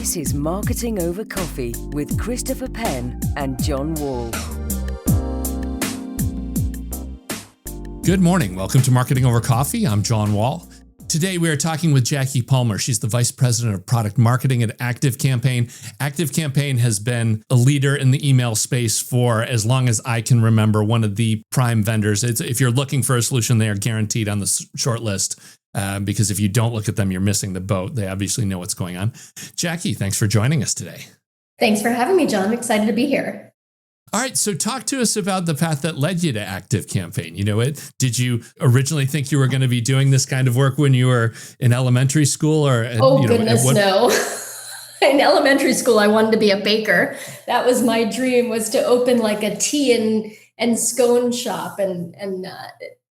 This is Marketing Over Coffee with Christopher Penn and John Wall. Good morning. Welcome to Marketing Over Coffee. I'm John Wall. Today we are talking with Jackie Palmer. She's the Vice President of Product Marketing at ActiveCampaign. ActiveCampaign has been a leader in the email space for as long as I can remember, one of the prime vendors. If you're looking for a solution, they are guaranteed on the short list. Because if you don't look at them, you're missing the boat. They obviously know what's going on. Jackie, thanks for joining us today. Thanks for having me, John. I'm excited to be here. All right, so talk to us about the path that led you to ActiveCampaign. Did you originally think you were going to be doing this kind of work when you were in elementary school? Goodness, no. In elementary school, I wanted to be a baker. That was my dream, was to open like a tea and scone shop. And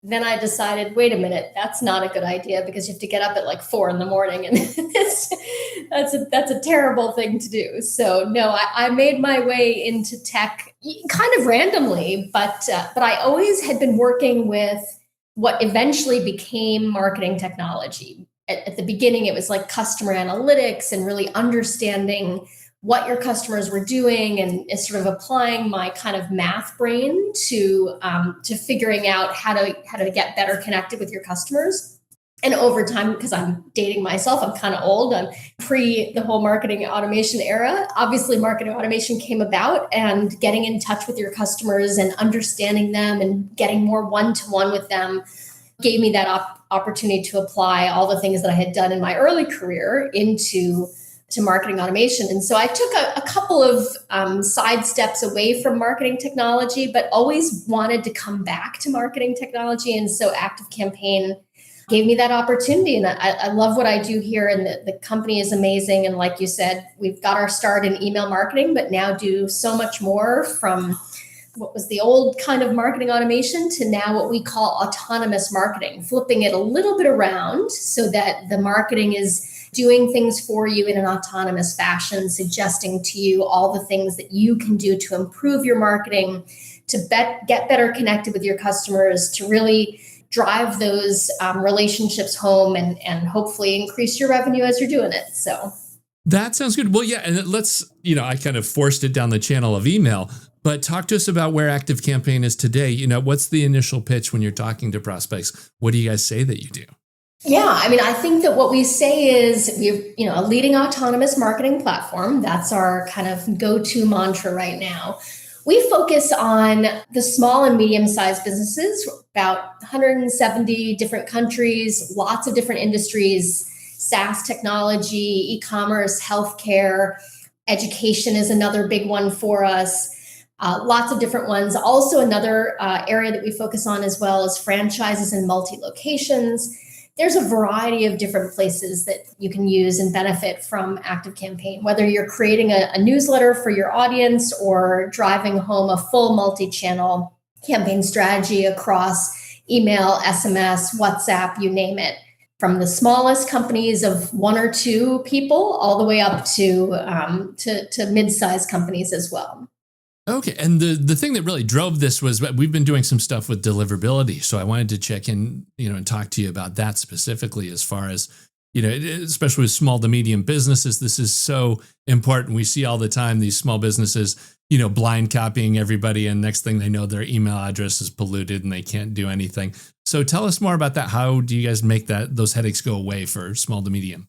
then I decided, wait a minute, that's not a good idea because you have to get up at like 4 a.m. and that's a terrible thing to do. So no, I made my way into tech kind of randomly, but I always had been working with what eventually became marketing technology. At the beginning, it was like customer analytics and really understanding what your customers were doing and sort of applying my kind of math brain to figuring out how to get better connected with your customers. And over time, because I'm dating myself, I'm kind of old. I'm pre the whole marketing automation era. Obviously, marketing automation came about, and getting in touch with your customers and understanding them and getting more one-to-one with them gave me that opportunity to apply all the things that I had done in my early career into marketing automation. And so I took a couple of side steps away from marketing technology, but always wanted to come back to marketing technology. And so ActiveCampaign gave me that opportunity. And I love what I do here. And the company is amazing. And like you said, we've got our start in email marketing, but now do so much more, from what was the old kind of marketing automation to now what we call autonomous marketing, flipping it a little bit around so that the marketing is doing things for you in an autonomous fashion, suggesting to you all the things that you can do to improve your marketing, to get better connected with your customers, to really drive those relationships home and hopefully increase your revenue as you're doing it. So that sounds good. Well, yeah, and I kind of forced it down the channel of email, but talk to us about where ActiveCampaign is today. What's the initial pitch when you're talking to prospects? What do you guys say that you do? Yeah, I think that what we say is we're, a leading autonomous marketing platform. That's our kind of go-to mantra right now. We focus on the small and medium-sized businesses, about 170 different countries, lots of different industries, SaaS technology, e-commerce, healthcare, education is another big one for us. Lots of different ones. Also, another area that we focus on as well is franchises and multi-locations. There's a variety of different places that you can use and benefit from ActiveCampaign, whether you're creating a newsletter for your audience or driving home a full multi-channel campaign strategy across email, SMS, WhatsApp, you name it, from the smallest companies of 1 or 2 people all the way up to mid-sized companies as well. Okay. And the thing that really drove this was we've been doing some stuff with deliverability. So I wanted to check in, and talk to you about that specifically, as far as, especially with small to medium businesses. This is so important. We see all the time these small businesses, blind copying everybody. And next thing they know, their email address is polluted and they can't do anything. So tell us more about that. How do you guys make those headaches go away for small to medium?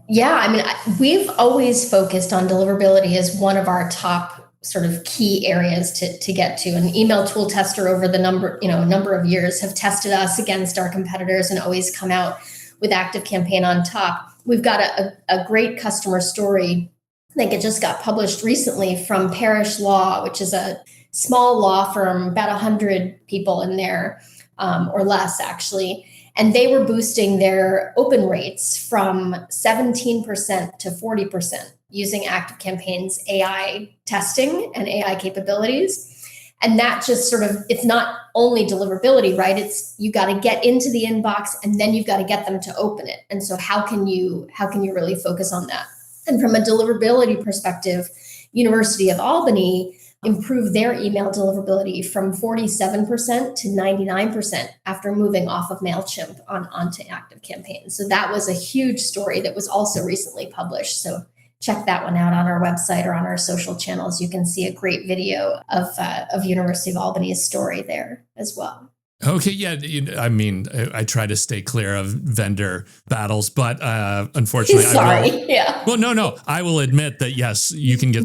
Yeah, we've always focused on deliverability as one of our top sort of key areas to get to. An email tool tester over the number of years have tested us against our competitors and always come out with ActiveCampaign on top. We've got a great customer story. I think it just got published recently from Parrish Law, which is a small law firm, about 100 people in there, or less actually. And they were boosting their open rates from 17% to 40% using ActiveCampaign's AI testing and AI capabilities. And that just it's not only deliverability, right? It's, you got to get into the inbox and then you've got to get them to open it. And so how can you really focus on that? And from a deliverability perspective, University of Albany improved their email deliverability from 47% to 99% after moving off of MailChimp onto ActiveCampaign. So that was a huge story that was also recently published. So check that one out on our website or on our social channels. You can see a great video of University of Albany's story there as well. Okay, yeah. I mean, I try to stay clear of vendor battles, but unfortunately, Yeah. Well, no. I will admit that yes, you can get.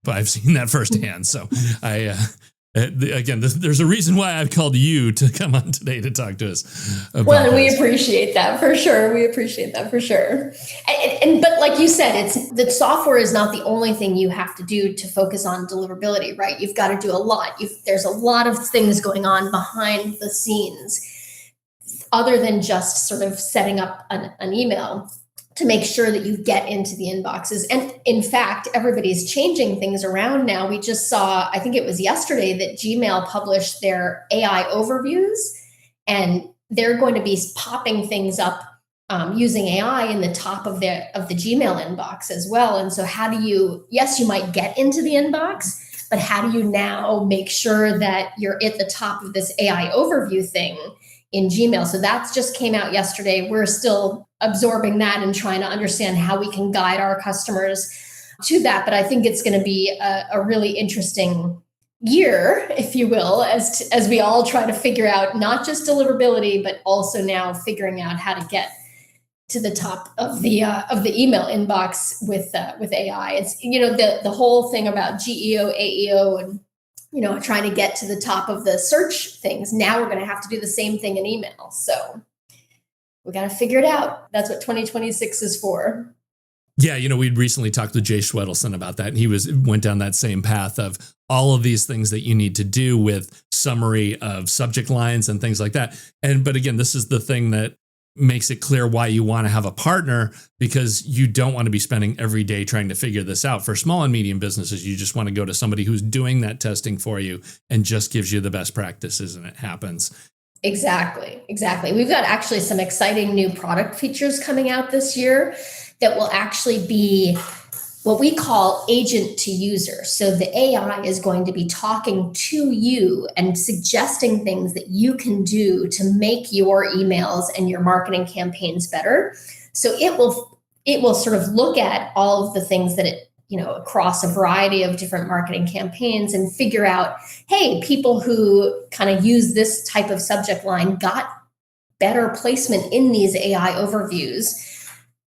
I've seen that firsthand. So again, there's a reason why I've called you to come on today to talk to us about Well, we this. appreciate that for sure. But like you said, it's the software is not the only thing you have to do to focus on deliverability, right? You've got to do a lot. There's a lot of things going on behind the scenes other than just sort of setting up an email to make sure that you get into the inboxes. And in fact, everybody's changing things around now. We just saw, I think it was yesterday, that Gmail published their AI overviews, and they're going to be popping things up using AI in the top of the Gmail inbox as well. And so yes, you might get into the inbox, but how do you now make sure that you're at the top of this AI overview thing in Gmail? So that's just came out yesterday. We're still absorbing that and trying to understand how we can guide our customers to that. But I think it's going to be a really interesting year, if you will, as we all try to figure out not just deliverability, but also now figuring out how to get to the top of the email inbox with AI. It's the whole thing about GEO, AEO, and trying to get to the top of the search things. Now we're going to have to do the same thing in email. So we got to figure it out. That's what 2026 is for. Yeah, we'd recently talked with Jay Schwedelson about that, and he went down that same path of all of these things that you need to do with summary of subject lines and things like that. But again, this is the thing that makes it clear why you want to have a partner, because you don't want to be spending every day trying to figure this out. For small and medium businesses, you just want to go to somebody who's doing that testing for you and just gives you the best practices, and it happens. Exactly. We've got actually some exciting new product features coming out this year that will actually be what we call agent to user. So the AI is going to be talking to you and suggesting things that you can do to make your emails and your marketing campaigns better. So it will sort of look at all of the things that it, across a variety of different marketing campaigns and figure out, hey, people who kind of use this type of subject line got better placement in these AI overviews.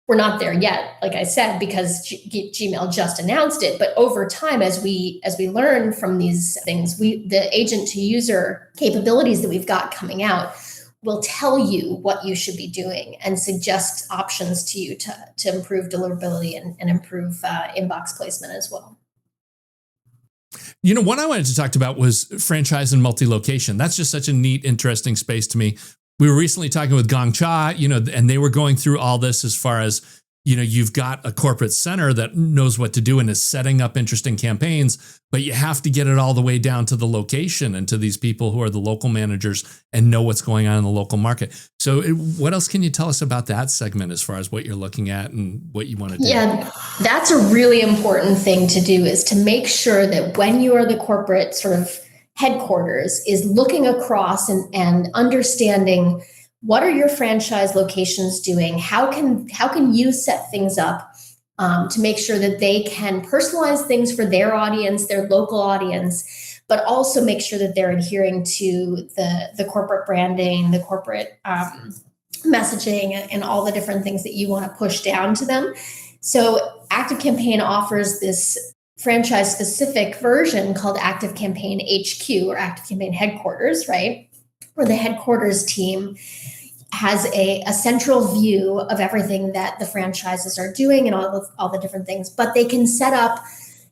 We're not there yet, like I said, because Gmail just announced it. But over time, as we learn from these things, the agent to user capabilities that we've got coming out will tell you what you should be doing and suggest options to you to improve deliverability and improve inbox placement as well. What I wanted to talk about was franchise and multi-location. That's just such a neat, interesting space to me. We were recently talking with Gong Cha, and they were going through all this as far as, you've got a corporate center that knows what to do and is setting up interesting campaigns, but you have to get it all the way down to the location and to these people who are the local managers and know what's going on in the local market. So what else can you tell us about that segment as far as what you're looking at and what you want to do? Yeah, that's a really important thing to do, is to make sure that when you are the corporate sort of headquarters, is looking across and understanding, what are your franchise locations doing? How can you set things up to make sure that they can personalize things for their audience, their local audience, but also make sure that they're adhering to the corporate branding, the corporate messaging, and all the different things that you want to push down to them. So ActiveCampaign offers this franchise-specific version called ActiveCampaign HQ, or ActiveCampaign Headquarters, right? Where the headquarters team has a central view of everything that the franchises are doing and all the different things, but they can set up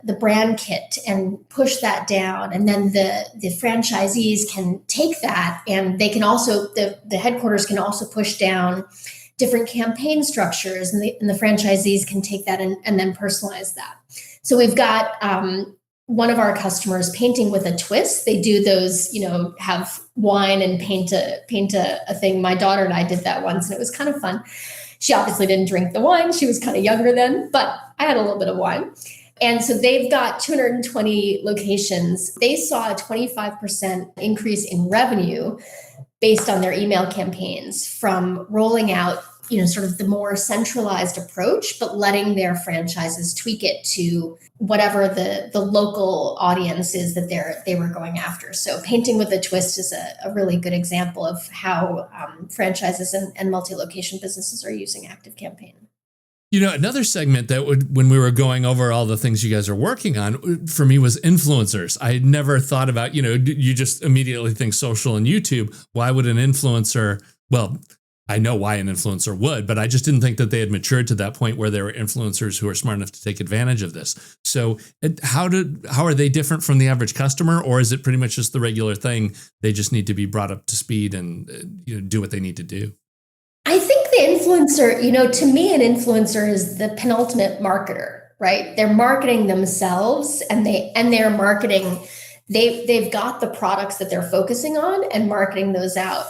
the brand kit and push that down. And then the franchisees can take that, and they can also, the headquarters can also push down different campaign structures, and the franchisees can take that and then personalize that. So we've got one of our customers, Painting with a Twist. They do those, have wine and paint a thing. My daughter and I did that once, and it was kind of fun. She obviously didn't drink the wine. She was kind of younger then, but I had a little bit of wine. And so they've got 220 locations. They saw a 25% increase in revenue based on their email campaigns from rolling out sort of the more centralized approach, but letting their franchises tweak it to whatever the local audience is that they were going after. So Painting with a Twist is a really good example of how franchises and multi-location businesses are using ActiveCampaign. Another segment that when we were going over all the things you guys are working on, for me was influencers. I had never thought about, you just immediately think social and YouTube. Why would an influencer, well, I know why an influencer would, but I just didn't think that they had matured to that point where there were influencers who are smart enough to take advantage of this. So how are they different from the average customer, or is it pretty much just the regular thing? They just need to be brought up to speed and do what they need to do. I think the influencer, to me, an influencer is the penultimate marketer, right? They're marketing themselves and they're marketing, they've got the products that they're focusing on and marketing those out.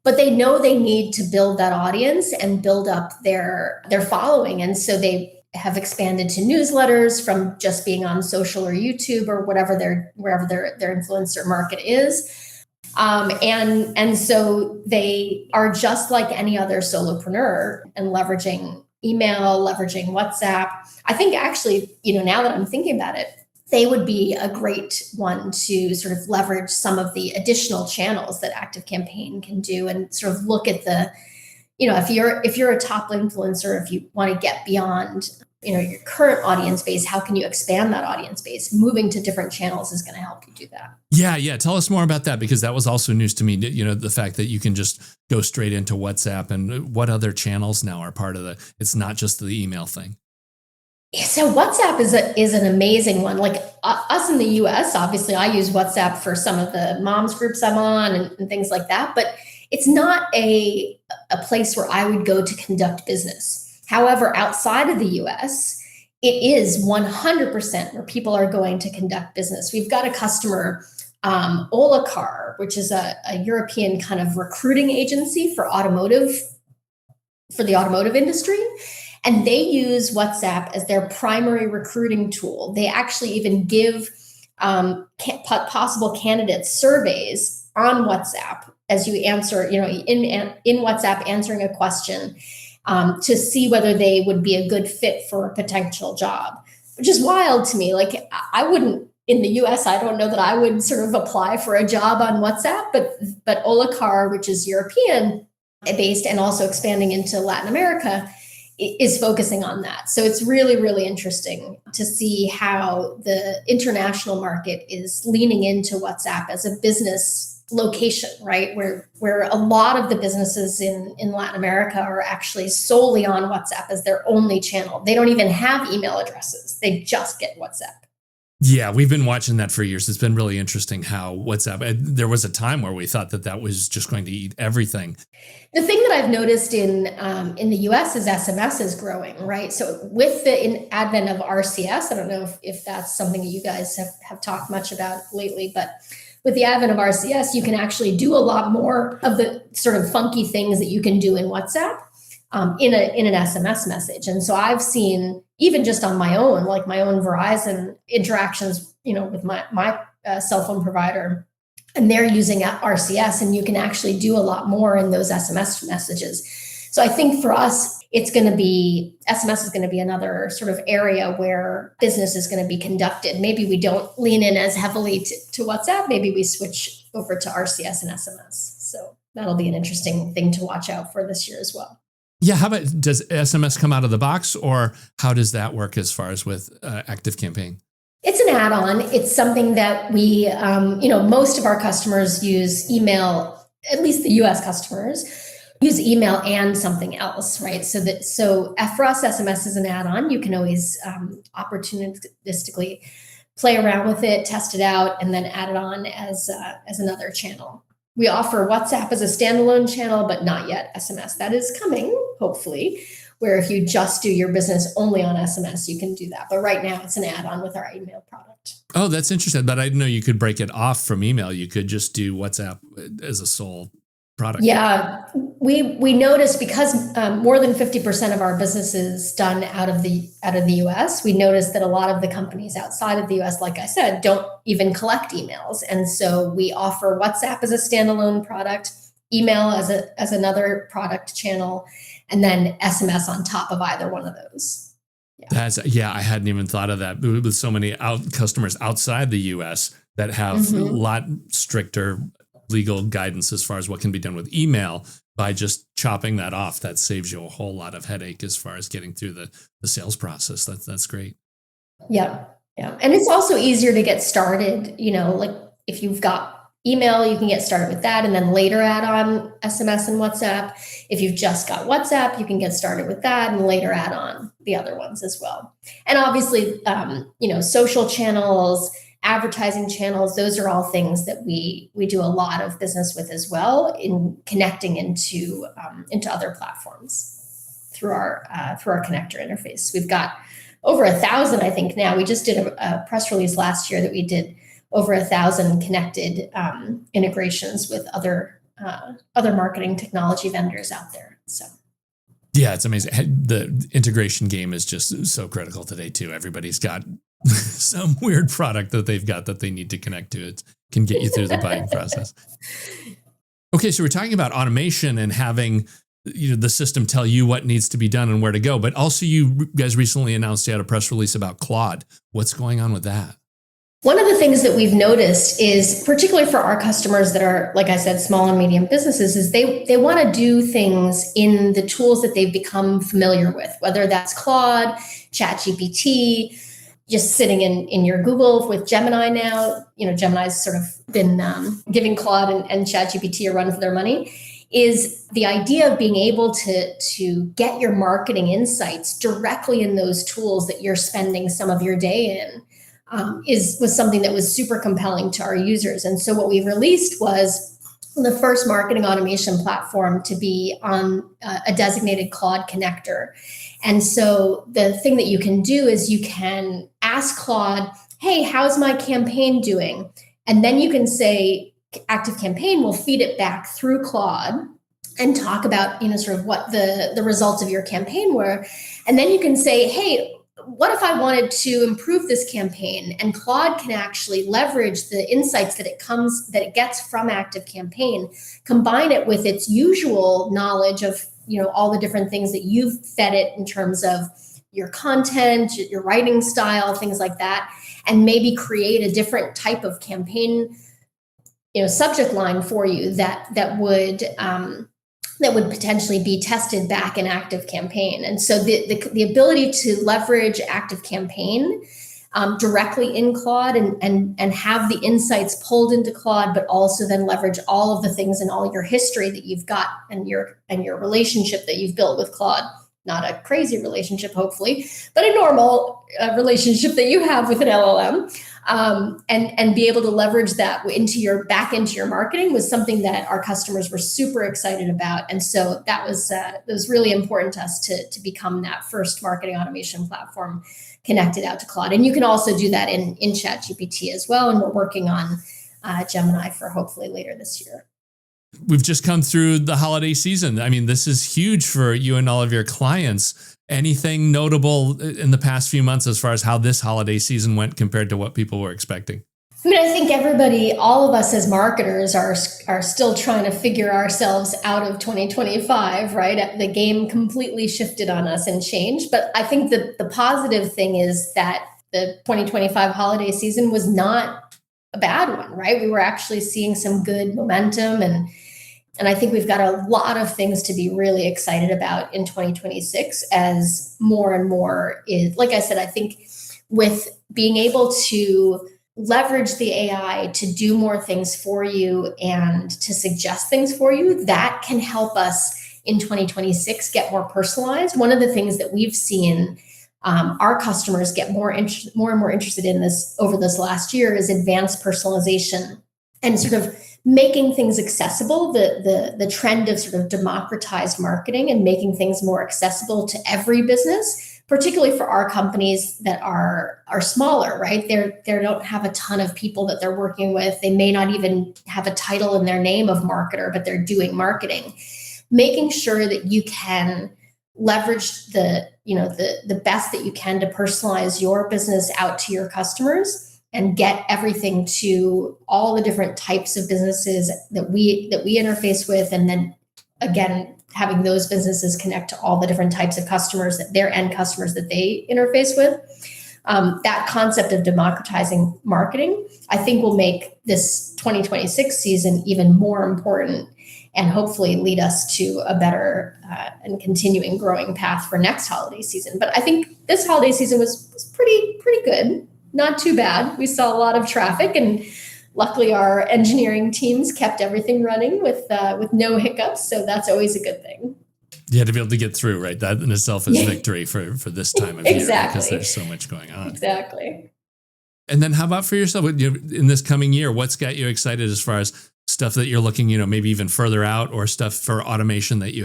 But they know they need to build that audience and build up their following. And so they have expanded to newsletters from just being on social or YouTube or wherever their influencer market is. And so they are just like any other solopreneur and leveraging email, leveraging WhatsApp. I think actually, now that I'm thinking about it, they would be a great one to sort of leverage some of the additional channels that ActiveCampaign can do and sort of look at the, if you're a top influencer, if you want to get beyond, your current audience base, how can you expand that audience base? Moving to different channels is going to help you do that. Yeah. Tell us more about that, because that was also news to me, the fact that you can just go straight into WhatsApp, and what other channels now are part of it's not just the email thing. So WhatsApp is an amazing one. Like us in the US, obviously I use WhatsApp for some of the moms groups I'm on and things like that, but it's not a place where I would go to conduct business. However, outside of the US, it is 100% where people are going to conduct business. We've got a customer, Olacar, which is a European kind of recruiting agency for the automotive industry. And they use WhatsApp as their primary recruiting tool. They actually even give possible candidates surveys on WhatsApp as you answer, in WhatsApp, answering a question to see whether they would be a good fit for a potential job, which is wild to me. Like I wouldn't, in the US, I don't know that I would sort of apply for a job on WhatsApp, but Olacar, which is European based and also expanding into Latin America, is focusing on that. So it's really, really interesting to see how the international market is leaning into WhatsApp as a business location, right? Where a lot of the businesses in Latin America are actually solely on WhatsApp as their only channel. They don't even have email addresses. They just get WhatsApp. Yeah, we've been watching that for years. It's been really interesting how WhatsApp, there was a time where we thought that was just going to eat everything. The thing that I've noticed in the US is SMS is growing, right? So with the advent of RCS, I don't know if that's something that you guys have talked much about lately, but with the advent of RCS, you can actually do a lot more of the sort of funky things that you can do in WhatsApp in an SMS message. And so I've seen, even just on my own, like my own Verizon interactions, with my cell phone provider, and they're using RCS, and you can actually do a lot more in those SMS messages. So I think for us, SMS is going to be another sort of area where business is going to be conducted. Maybe we don't lean in as heavily to WhatsApp. Maybe we switch over to RCS and SMS. So that'll be an interesting thing to watch out for this year as well. Yeah. How about, does SMS come out of the box, or how does that work as far as with ActiveCampaign? It's an add-on. It's something that we, most of our customers use email, at least the US customers use email and something else, right? So for us, SMS is an add-on. You can always opportunistically play around with it, test it out, and then add it on as another channel. We offer WhatsApp as a standalone channel, but not yet SMS. That is coming, hopefully, where if you just do your business only on SMS, you can do that. But right now it's an add-on with our email product. Oh, that's interesting. But I didn't know you could break it off from email. You could just do WhatsApp as a sole product. Yeah, we noticed because more than 50% of our business is done out of the US. We noticed that a lot of the companies outside of the US, like I said, don't even collect emails. And so we offer WhatsApp as a standalone product, email as another product channel, and then SMS on top of either one of those. I hadn't even thought of that with so many customers outside the US that have a lot stricter legal guidance as far as what can be done with email. By just chopping that off, that saves you a whole lot of headache as far as getting through the sales process. That's great. Yeah. And it's also easier to get started, like if you've got email, you can get started with that and then later add on SMS and WhatsApp. If you've just got WhatsApp, you can get started with that and later add on the other ones as well. And obviously, social channels, advertising channels, those are all things that we do a lot of business with as well in connecting into other platforms through our connector interface. We've got over 1,000, I think now. We just did a press release last year that we did over 1,000 connected integrations with other marketing technology vendors out there. So. Yeah, it's amazing. The integration game is just so critical today too. Everybody's got some weird product that they've got that they need to connect to. It can get you through the buying process. Okay, so we're talking about automation and having the system tell you what needs to be done and where to go. But also you guys recently announced you had a press release about Claude. What's going on with that? One of the things that we've noticed is, particularly for our customers that are, like I said, small and medium businesses, is they want to do things in the tools that they've become familiar with, whether that's Claude, ChatGPT, just sitting in your Google with Gemini now. Gemini's sort of been giving Claude and ChatGPT a run for their money. Is the idea of being able to get your marketing insights directly in those tools that you're spending some of your day in. Was something that was super compelling to our users. And so what we released was the first marketing automation platform to be on a designated Claude connector. And so the thing that you can do is you can ask Claude, hey, how's my campaign doing? And then you can say, ActiveCampaign will feed it back through Claude and talk about, sort of what the results of your campaign were. And then you can say, hey, what if I wanted to improve this campaign? And Claude can actually leverage the insights that it gets from ActiveCampaign, combine it with its usual knowledge of, all the different things that you've fed it in terms of your content, your writing style, things like that, and maybe create a different type of campaign, subject line for you that would potentially be tested back in ActiveCampaign. And so the ability to leverage ActiveCampaign directly in Claude and have the insights pulled into Claude, but also then leverage all of the things and all your history that you've got and your relationship that you've built with Claude. Not a crazy relationship, hopefully, but a normal relationship that you have with an LLM. And be able to leverage that into your marketing was something that our customers were super excited about. And so that was really important to us to become that first marketing automation platform connected out to Claude. And you can also do that in ChatGPT as well. And we're working on Gemini for hopefully later this year. We've just come through the holiday season. I mean, this is huge for you and all of your clients. Anything notable in the past few months as far as how this holiday season went compared to what people were expecting? I mean, I think all of us as marketers are still trying to figure ourselves out of 2025, right? The game completely shifted on us and changed. But I think the positive thing is that the 2025 holiday season was not a bad one, right? We were actually seeing some good momentum and I think we've got a lot of things to be really excited about in 2026 as more and more is, like I said, I think with being able to leverage the AI to do more things for you and to suggest things for you, that can help us in 2026 get more personalized. One of the things that we've seen our customers get more and more interested in this over this last year is advanced personalization and sort of making things accessible, the trend of sort of democratized marketing and making things more accessible to every business, particularly for our companies that are smaller, right? They don't have a ton of people that they're working with. They may not even have a title in their name of marketer, but they're doing marketing. Making sure that you can leverage the best that you can to personalize your business out to your customers and get everything to all the different types of businesses that we interface with, and then again having those businesses connect to all the different types of customers, that their end customers that they interface with. That concept of democratizing marketing, I think, will make this 2026 season even more important, and hopefully lead us to a better and continuing growing path for next holiday season. But I think this holiday season was pretty good, not too bad. We saw a lot of traffic, and luckily our engineering teams kept everything running with no hiccups. So that's always a good thing. Yeah, to be able to get through, right? That in itself is victory for this time of year, because there's so much going on. Exactly. And then how about for yourself in this coming year? What's got you excited as far as stuff that you're looking, maybe even further out, or stuff for automation that you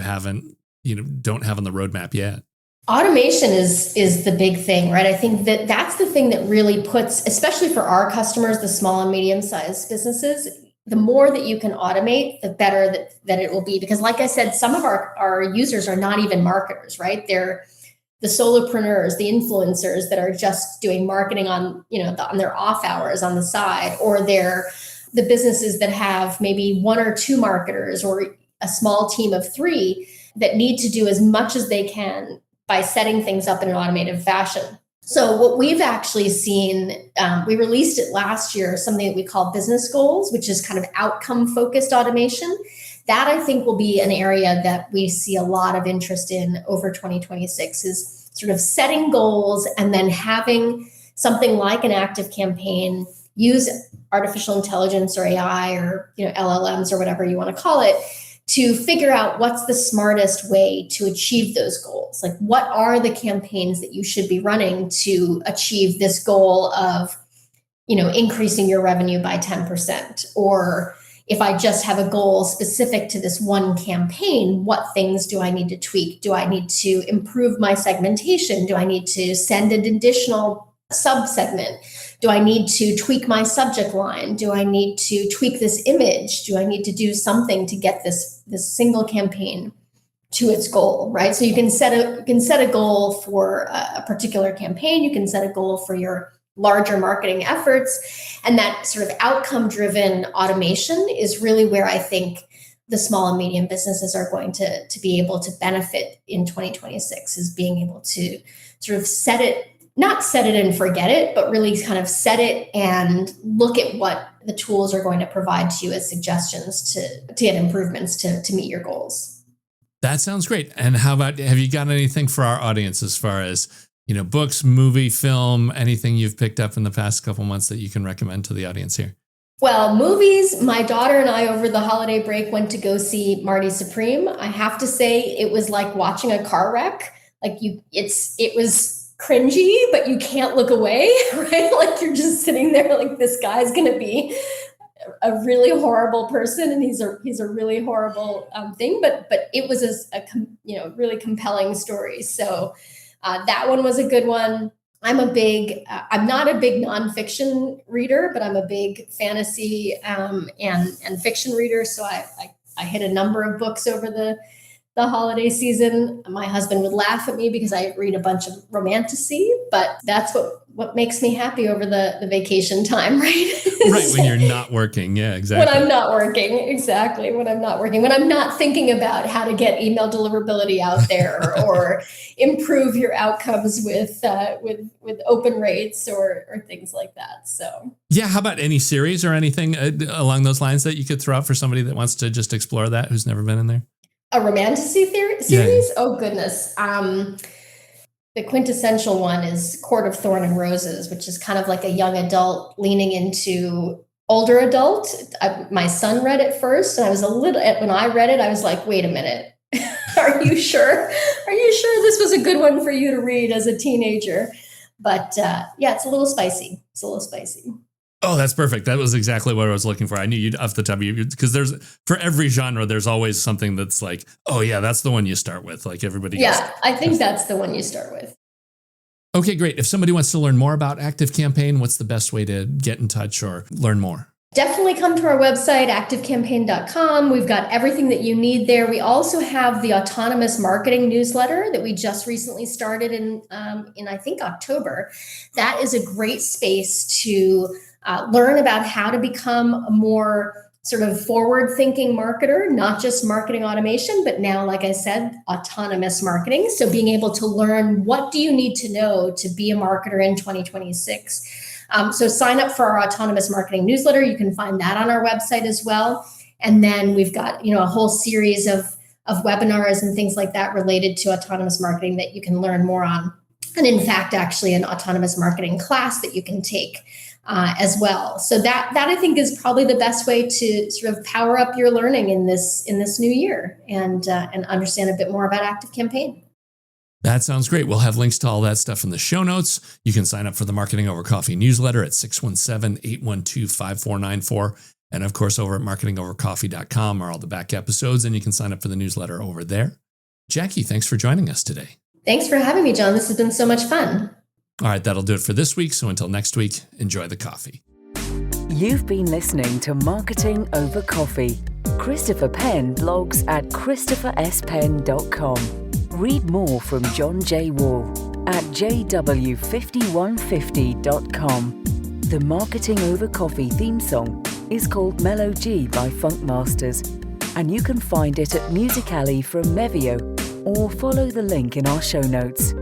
don't have on the roadmap yet? Automation is the big thing, right? I think that's the thing that really puts, especially for our customers, the small and medium-sized businesses, the more that you can automate, the better that it will be. Because like I said, some of our users are not even marketers, right? They're the solopreneurs, the influencers that are just doing marketing on their off hours on the side, or they're the businesses that have maybe one or two marketers or a small team of 3 that need to do as much as they can by setting things up in an automated fashion. So what we've actually seen, we released it last year, something that we call business goals, which is kind of outcome-focused automation. That I think will be an area that we see a lot of interest in over 2026, is sort of setting goals and then having something like an ActiveCampaign use artificial intelligence or AI or LLMs or whatever you want to call it, to figure out what's the smartest way to achieve those goals. Like, what are the campaigns that you should be running to achieve this goal of, increasing your revenue by 10%? Or if I just have a goal specific to this one campaign, what things do I need to tweak? Do I need to improve my segmentation? Do I need to send an additional sub-segment? Do I need to tweak my subject line? Do I need to tweak this image? Do I need to do something to get this single campaign to its goal, right? So you can set a goal for a particular campaign. You can set a goal for your larger marketing efforts. And that sort of outcome-driven automation is really where I think the small and medium businesses are going to be able to benefit in 2026, is being able to sort of not set it and forget it, but really kind of set it and look at what the tools are going to provide to you as suggestions to get improvements to meet your goals. That sounds great. And how about, have you got anything for our audience as far as, books, movie, film, anything you've picked up in the past couple months that you can recommend to the audience here? Well, movies, my daughter and I over the holiday break went to go see Marty Supreme. I have to say it was like watching a car wreck. It was cringy, but you can't look away, right? Like, you're just sitting there like, this guy's going to be a really horrible person, and he's a really horrible thing. But it was a really compelling story. So that one was a good one. I'm not a big nonfiction reader, but I'm a big fantasy and fiction reader. So I hit a number of books over the holiday season. My husband would laugh at me because I read a bunch of romantasy, but that's what makes me happy over the vacation time, right? Right, when you're not working. Yeah, exactly. When I'm not working. Exactly. When I'm not working. When I'm not thinking about how to get email deliverability out there or improve your outcomes with open rates or things like that. So yeah, how about any series or anything along those lines that you could throw out for somebody that wants to just explore that, who's never been in there? A romantasy series? Yeah. Oh, goodness. The quintessential one is Court of Thorn and Roses, which is kind of like a young adult leaning into older adult. My son read it first, and when I read it, I was like, wait a minute. Are you sure? Are you sure this was a good one for you to read as a teenager? But yeah, it's a little spicy. Oh, that's perfect. That was exactly what I was looking for. I knew you'd off the top of you, because for every genre, there's always something that's like, oh yeah, that's the one you start with. Like everybody. Yeah, I think that's the one you start with. Okay, great. If somebody wants to learn more about ActiveCampaign, what's the best way to get in touch or learn more? Definitely come to our website, activecampaign.com. We've got everything that you need there. We also have the autonomous marketing newsletter that we just recently started in I think October. That is a great space to learn about how to become a more sort of forward-thinking marketer, not just marketing automation, but now, like I said, autonomous marketing. So being able to learn what do you need to know to be a marketer in 2026. So sign up for our autonomous marketing newsletter. You can find that on our website as well. And then we've got, a whole series of webinars and things like that related to autonomous marketing that you can learn more on. And in fact, actually an autonomous marketing class that you can take as well. So that I think is probably the best way to sort of power up your learning in this new year and understand a bit more about ActiveCampaign. That sounds great. We'll have links to all that stuff in the show notes. You can sign up for the Marketing Over Coffee newsletter at 617-812-5494. And of course, over at marketingovercoffee.com are all the back episodes, and you can sign up for the newsletter over there. Jackie, thanks for joining us today. Thanks for having me, John. This has been so much fun. All right, that'll do it for this week. So until next week, enjoy the coffee. You've been listening to Marketing Over Coffee. Christopher Penn blogs at christopherspenn.com. Read more from John J. Wall at jw5150.com. The Marketing Over Coffee theme song is called Mellow G by Funk Masters, and you can find it at Musical.ly from Mevio, or follow the link in our show notes.